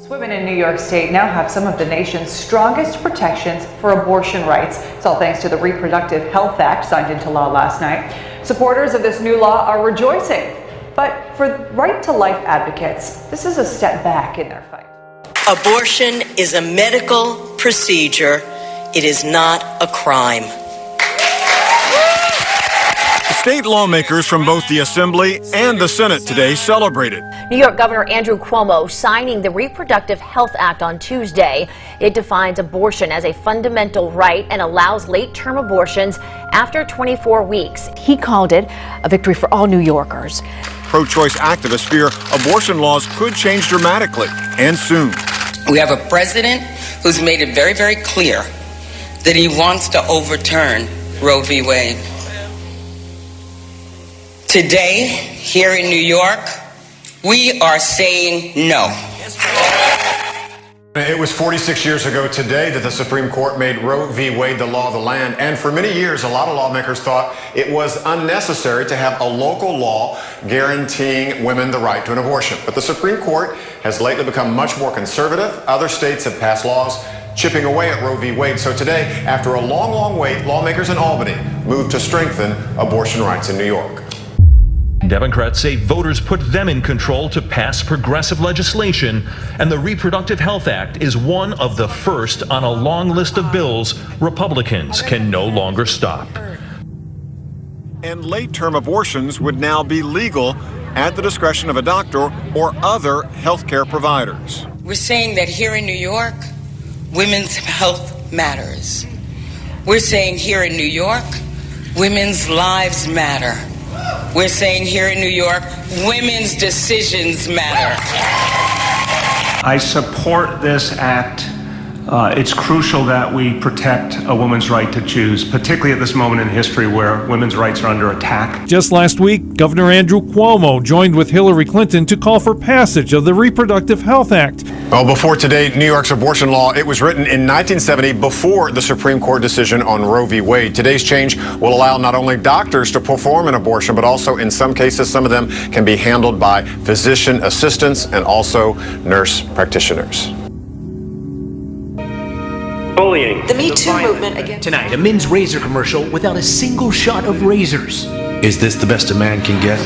Women in New York State now have some of the nation's strongest protections for abortion rights. It's all thanks to the Reproductive Health Act signed into law last night. Supporters of this new law are rejoicing, but for right-to-life advocates, this is a step back in their fight. Abortion is a medical procedure. It is not a crime. State lawmakers from both the Assembly and the Senate today celebrated. New York Governor Andrew Cuomo signing the Reproductive Health Act on Tuesday. It defines abortion as a fundamental right and allows late-term abortions after 24 weeks. He called it a victory for all New Yorkers. Pro-choice activists fear abortion laws could change dramatically and soon. We have a president who's made it very, very clear that he wants to overturn Roe v. Wade. Today, here in New York, we are saying no. It was 46 years ago today that the Supreme Court made Roe v. Wade the law of the land, and for many years, a lot of lawmakers thought it was unnecessary to have a local law guaranteeing women the right to an abortion. But the Supreme Court has lately become much more conservative. Other states have passed laws chipping away at Roe v. Wade. So today, after a long, long wait, lawmakers in Albany moved to strengthen abortion rights in New York. Democrats say voters put them in control to pass progressive legislation, and the Reproductive Health Act is one of the first on a long list of bills Republicans can no longer stop. And late-term abortions would now be legal at the discretion of a doctor or other health care providers. We're saying that here in New York, women's health matters. We're saying here in New York, women's lives matter. We're saying here in New York, women's decisions matter. I support this act. It's crucial that we protect a woman's right to choose, particularly at this moment in history where women's rights are under attack. Just last week, Governor Andrew Cuomo joined with Hillary Clinton to call for passage of the Reproductive Health Act. Well, before today, New York's abortion law, it was written in 1970 before the Supreme Court decision on Roe v. Wade. Today's change will allow not only doctors to perform an abortion, but also in some cases, some of them can be handled by physician assistants and also nurse practitioners. Bullying. The Me Too movement again. Tonight, a men's razor commercial without a single shot of razors. Is this the best a man can get?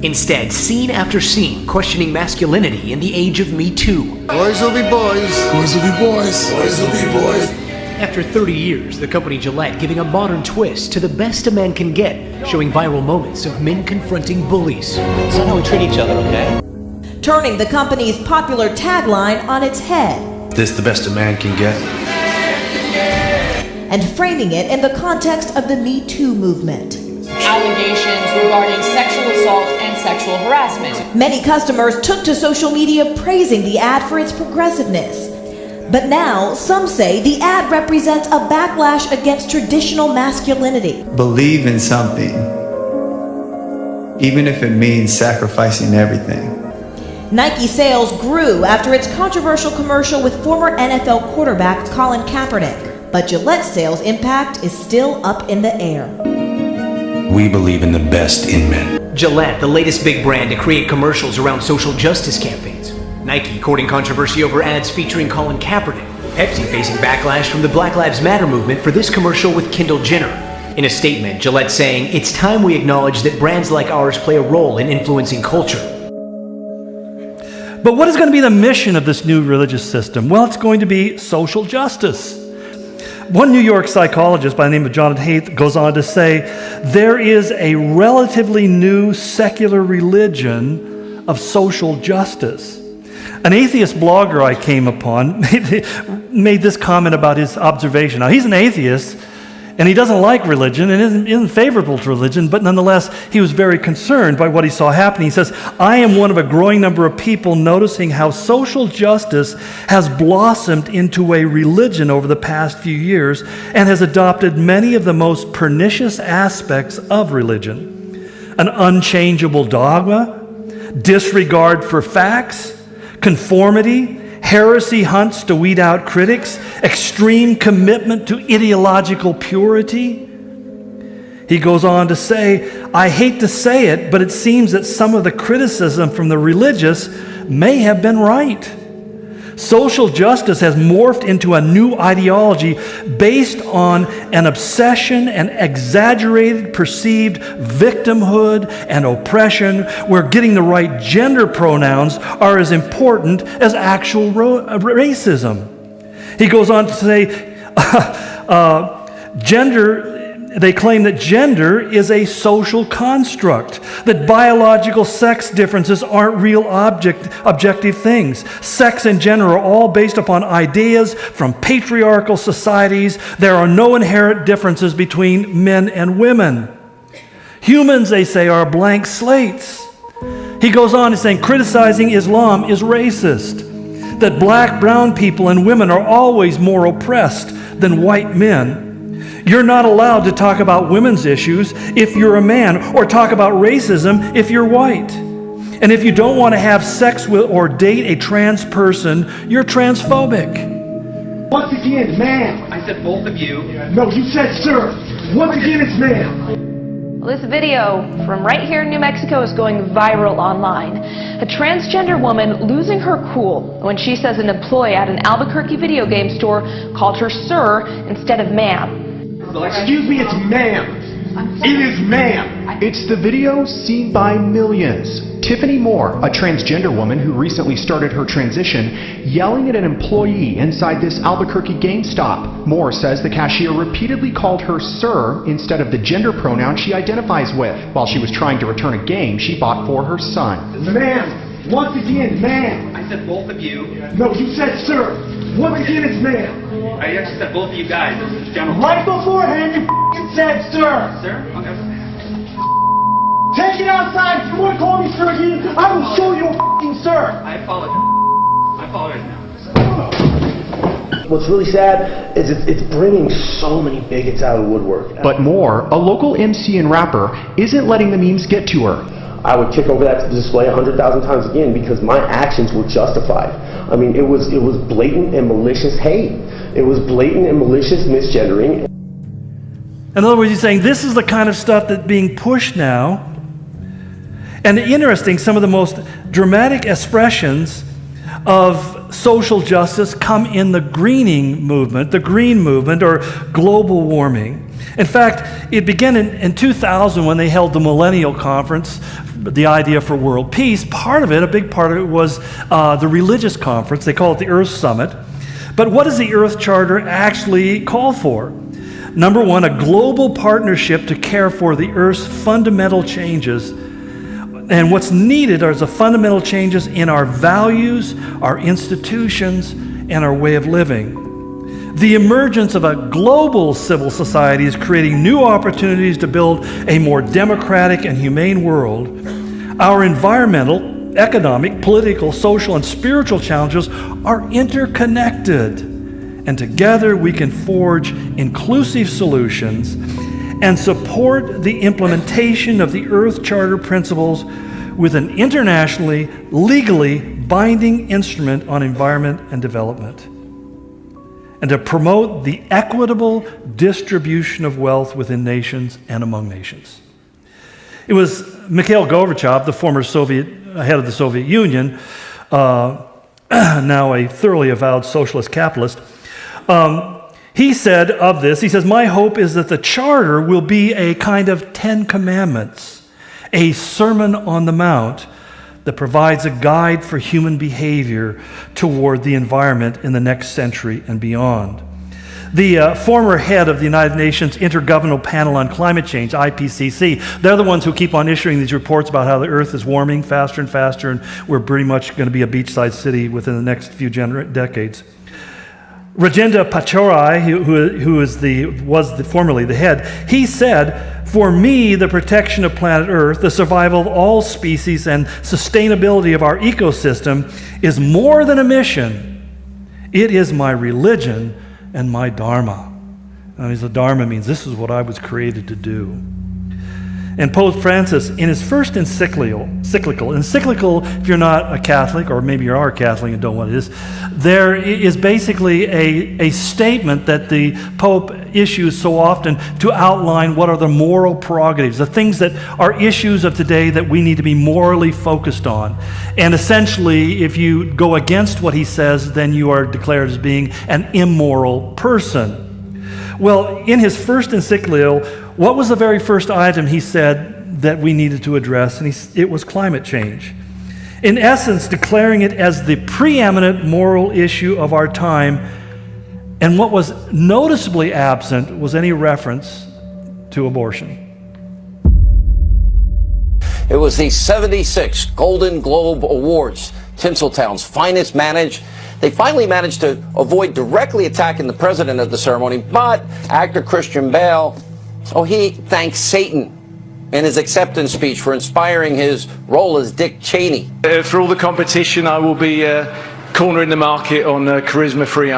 Instead, scene after scene questioning masculinity in the age of Me Too. Boys will be boys. Boys will be boys. Boys will be boys. After 30 years, the company Gillette giving a modern twist to the best a man can get, showing viral moments of men confronting bullies. It's not how we treat each other, okay? Turning the company's popular tagline on its head. Is this the best a man can get? And framing it in the context of the Me Too movement. Allegations regarding sexual assault and sexual harassment. Many customers took to social media praising the ad for its progressiveness. But now, some say the ad represents a backlash against traditional masculinity. Believe in something, even if it means sacrificing everything. Nike sales grew after its controversial commercial with former NFL quarterback Colin Kaepernick. But Gillette's sales impact is still up in the air. We believe in the best in men. Gillette, the latest big brand to create commercials around social justice campaigns. Nike courting controversy over ads featuring Colin Kaepernick. Pepsi facing backlash from the Black Lives Matter movement for this commercial with Kendall Jenner. In a statement, Gillette saying, "It's time we acknowledge that brands like ours play a role in influencing culture." But what is going to be the mission of this new religious system? Well, it's going to be social justice. One New York psychologist by the name of Jonathan Haidt goes on to say, there is a relatively new secular religion of social justice. An atheist blogger I came upon made this comment about his observation. Now, he's an atheist, and he doesn't like religion and isn't favorable to religion, but nonetheless, he was very concerned by what he saw happening. He says, I am one of a growing number of people noticing how social justice has blossomed into a religion over the past few years and has adopted many of the most pernicious aspects of religion. An unchangeable dogma, disregard for facts, conformity, heresy hunts to weed out critics, extreme commitment to ideological purity. He goes on to say, I hate to say it, but it seems that some of the criticism from the religious may have been right. Social justice has morphed into a new ideology based on an obsession and exaggerated perceived victimhood and oppression, where getting the right gender pronouns are as important as actual racism. He goes on to say, they claim that gender is a social construct, that biological sex differences aren't real objective things. Sex and gender are all based upon ideas from patriarchal societies. There are no inherent differences between men and women. Humans, they say, are blank slates. He goes on to saying criticizing Islam is racist, that black, brown people and women are always more oppressed than white men. You're not allowed to talk about women's issues if you're a man, or talk about racism if you're white. And if you don't want to have sex with or date a trans person, you're transphobic. Once again, ma'am. I said both of you. No, you said sir. Once again, it's ma'am. Well, this video from right here in New Mexico is going viral online. A transgender woman losing her cool when she says an employee at an Albuquerque video game store called her sir instead of ma'am. Excuse me, it's ma'am. It is ma'am. It's the video seen by millions. Tiffany Moore, a transgender woman who recently started her transition, yelling at an employee inside this Albuquerque GameStop. Moore says the cashier repeatedly called her sir instead of the gender pronoun she identifies with, while she was trying to return a game she bought for her son. Ma'am, once again, ma'am. I said both of you. No, you said sir. Once again, it's ma'am. I actually said both of you guys. Right beforehand, you said sir. Sir? Okay. Take it outside. If you want to call me sir again, I will show you a sir. I apologize. I apologize now. What's really sad is it's bringing so many bigots out of the woodwork. But Moore, a local MC and rapper, isn't letting the memes get to her. I would kick over that display 100,000 times again because my actions were justified. I mean, it was blatant and malicious hate. It was blatant and malicious misgendering. In other words, he's saying this is the kind of stuff that's being pushed now. And interesting, some of the most dramatic expressions of social justice come in the greening movement, the green movement, or global warming. In fact, it began in 2000 when they held the Millennial Conference, the idea for world peace. Part of it, a big part of it, was the religious conference. They call it the Earth Summit. But what does the Earth Charter actually call for? Number one, a global partnership to care for the Earth's fundamental changes. And what's needed are the fundamental changes in our values, our institutions, and our way of living. The emergence of a global civil society is creating new opportunities to build a more democratic and humane world. Our environmental, economic, political, social, and spiritual challenges are interconnected. And together we can forge inclusive solutions and support the implementation of the Earth Charter principles with an internationally, legally binding instrument on environment and development, and to promote the equitable distribution of wealth within nations and among nations. It was Mikhail Gorbachev, the former head of the Soviet Union, now a thoroughly avowed socialist capitalist. He said of this, he says, "My hope is that the Charter will be a kind of 10 Commandments, a Sermon on the Mount that provides a guide for human behavior toward the environment in the next century and beyond." The former head of the United Nations Intergovernmental Panel on Climate Change, IPCC, they're the ones who keep on issuing these reports about how the Earth is warming faster and faster, and we're pretty much going to be a beachside city within the next few decades. Rajendra Pachauri, who was formerly the head, he said, "For me, the protection of planet Earth, the survival of all species, and sustainability of our ecosystem is more than a mission. It is my religion and my dharma." The dharma means this is what I was created to do. And Pope Francis, in his first encyclical, if you're not a Catholic, or maybe you are a Catholic and don't know what it is, there is basically a statement that the Pope issues so often to outline what are the moral prerogatives, the things that are issues of today that we need to be morally focused on. And essentially, if you go against what he says, then you are declared as being an immoral person. Well, in his first encyclical, what was the very first item he said that we needed to address? And it was climate change. In essence, declaring it as the preeminent moral issue of our time. And what was noticeably absent was any reference to abortion. It was the 76 Golden Globe Awards, Tinseltown's finest managed. They finally managed to avoid directly attacking the president at the ceremony, but actor Christian Bale, he thanked Satan in his acceptance speech for inspiring his role as Dick Cheney. For all the competition, I will be cornering the market on charisma-free.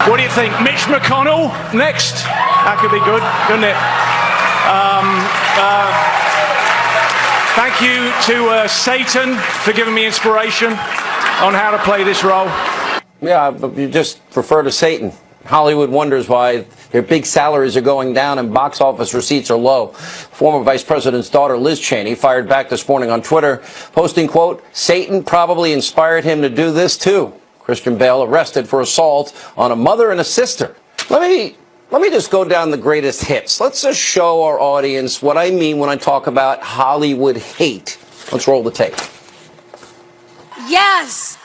What do you think? Mitch McConnell next? That could be good, couldn't it? Thank you to Satan for giving me inspiration on how to play this role. Yeah, but you just refer to Satan. Hollywood wonders why their big salaries are going down and box office receipts are low. Former Vice President's daughter, Liz Cheney, fired back this morning on Twitter, posting, quote, "Satan probably inspired him to do this too." Christian Bale arrested for assault on a mother and a sister. Let me just go down the greatest hits. Let's just show our audience what I mean when I talk about Hollywood hate. Let's roll the tape. Yes,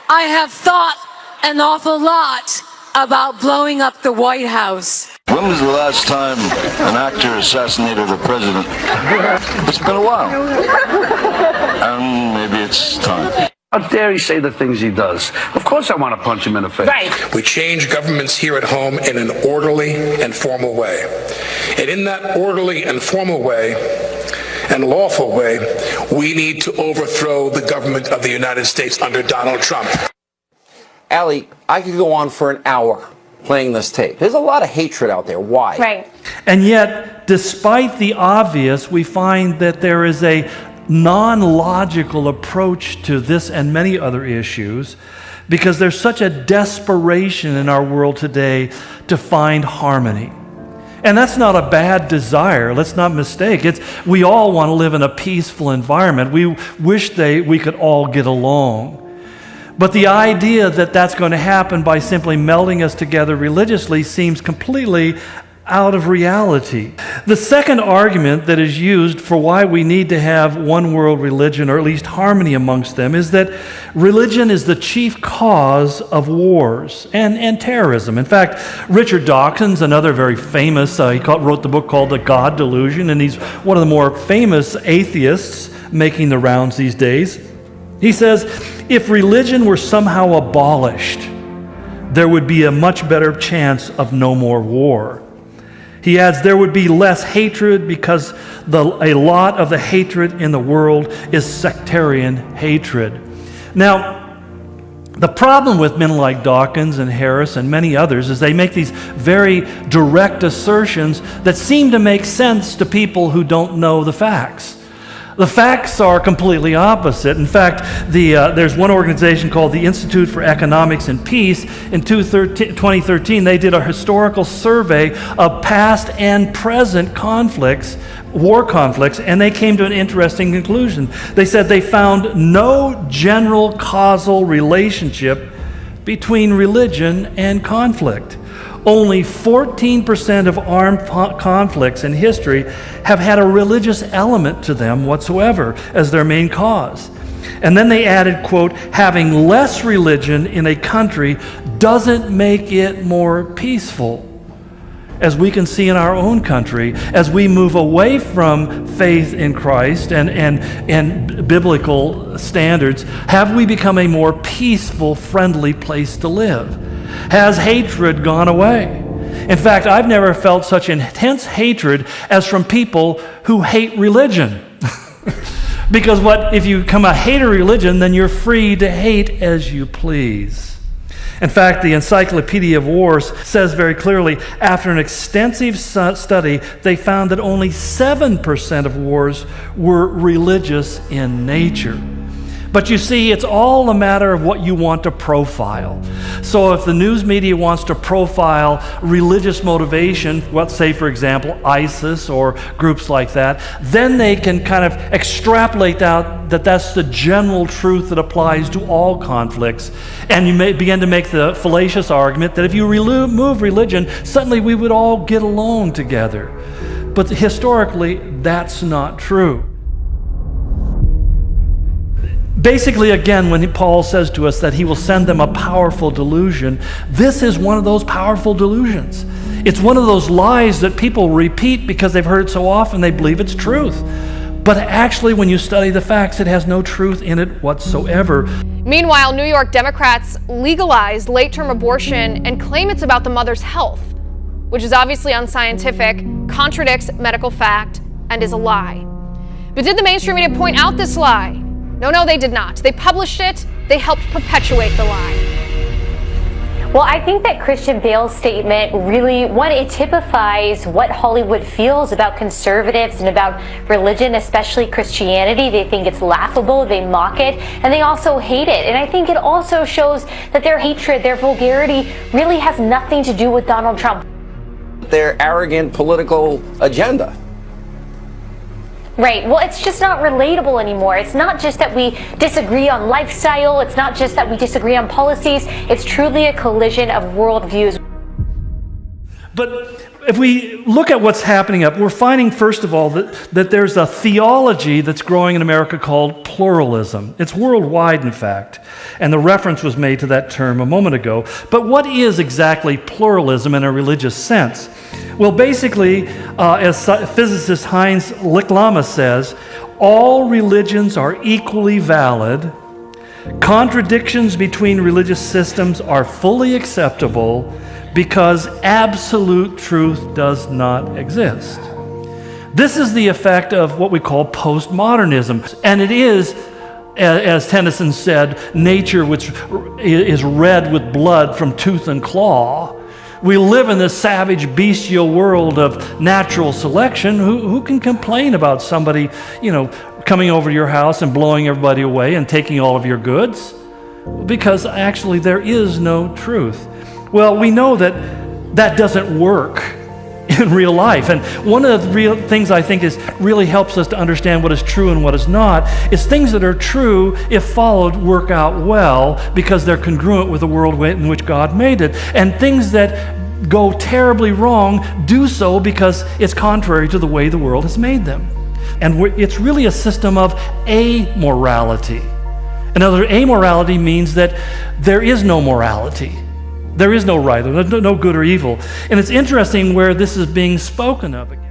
I have thought an awful lot about blowing up the White House. When was the last time an actor assassinated a president? It's been a while. And maybe it's time. How dare he say the things he does? Of course I want to punch him in the face. Right. We change governments here at home in an orderly and formal way. And in that orderly and formal way and lawful way, we need to overthrow the government of the United States under Donald Trump. Allie, I could go on for an hour playing this tape. There's a lot of hatred out there. Why? Right. And yet, despite the obvious, we find that there is a non-logical approach to this and many other issues because there's such a desperation in our world today to find harmony. And that's not a bad desire. Let's not mistake. We all want to live in a peaceful environment. We wish we could all get along. But the idea that that's going to happen by simply melding us together religiously seems completely out of reality. The second argument that is used for why we need to have one world religion, or at least harmony amongst them, is that religion is the chief cause of wars and terrorism. In fact, Richard Dawkins, another very famous, wrote the book called The God Delusion, and he's one of the more famous atheists making the rounds these days. He says, if religion were somehow abolished, there would be a much better chance of no more war. He adds, there would be less hatred because a lot of the hatred in the world is sectarian hatred. Now, the problem with men like Dawkins and Harris and many others is they make these very direct assertions that seem to make sense to people who don't know the facts. The facts are completely opposite. In fact, there's one organization called the Institute for Economics and Peace. In 2013, they did a historical survey of past and present conflicts, war conflicts, and they came to an interesting conclusion. They said they found no general causal relationship between religion and conflict. Only 14% of armed conflicts in history have had a religious element to them whatsoever as their main cause. And then they added, quote, having less religion in a country doesn't make it more peaceful. As we can see in our own country, as we move away from faith in Christ and biblical standards, have we become a more peaceful, friendly place to live? Has hatred gone away? In fact, I've never felt such intense hatred as from people who hate religion. Because if you become a hater of religion, then you're free to hate as you please. In fact, the Encyclopedia of Wars says very clearly, after an extensive study, they found that only 7% of wars were religious in nature. But you see, it's all a matter of what you want to profile. So if the news media wants to profile religious motivation, let's say, for example, ISIS or groups like that, then they can kind of extrapolate out that that's the general truth that applies to all conflicts. And you may begin to make the fallacious argument that if you remove religion, suddenly we would all get along together. But historically, that's not true. Basically, again, when Paul says to us that he will send them a powerful delusion, this is one of those powerful delusions. It's one of those lies that people repeat because they've heard it so often they believe it's truth. But actually, when you study the facts, it has no truth in it whatsoever. Meanwhile, New York Democrats legalized late-term abortion and claim it's about the mother's health, which is obviously unscientific, contradicts medical fact, and is a lie. But did the mainstream media point out this lie? No, they did not. They published it. They helped perpetuate the lie. Well, I think that Christian Bale's statement really, it typifies what Hollywood feels about conservatives and about religion, especially Christianity. They think it's laughable, they mock it, and they also hate it. And I think it also shows that their hatred, their vulgarity, really has nothing to do with Donald Trump. Their arrogant political agenda. Right. Well, it's just not relatable anymore. It's not just that we disagree on lifestyle. It's not just that we disagree on policies. It's truly a collision of worldviews. But if we look at what's happening we're finding, first of all, that there's a theology that's growing in America called pluralism. It's worldwide, in fact. And the reference was made to that term a moment ago. But what is exactly pluralism in a religious sense? Well, basically, as physicist Heinz Lichlama says, all religions are equally valid. Contradictions between religious systems are fully acceptable because absolute truth does not exist. This is the effect of what we call postmodernism. And it is, as Tennyson said, nature which is red with blood from tooth and claw. We live in this savage, bestial world of natural selection. Who can complain about somebody, coming over to your house and blowing everybody away and taking all of your goods? Because actually there is no truth. Well, we know that doesn't work in real life. And one of the real things I think really helps us to understand what is true and what is not is things that are true, if followed, work out well because they're congruent with the world in which God made it. And things that go terribly wrong do so because it's contrary to the way the world has made them. And it's really a system of amorality. In other words, amorality means that there is no morality. There is no right, there's no good or evil. And it's interesting where this is being spoken of again.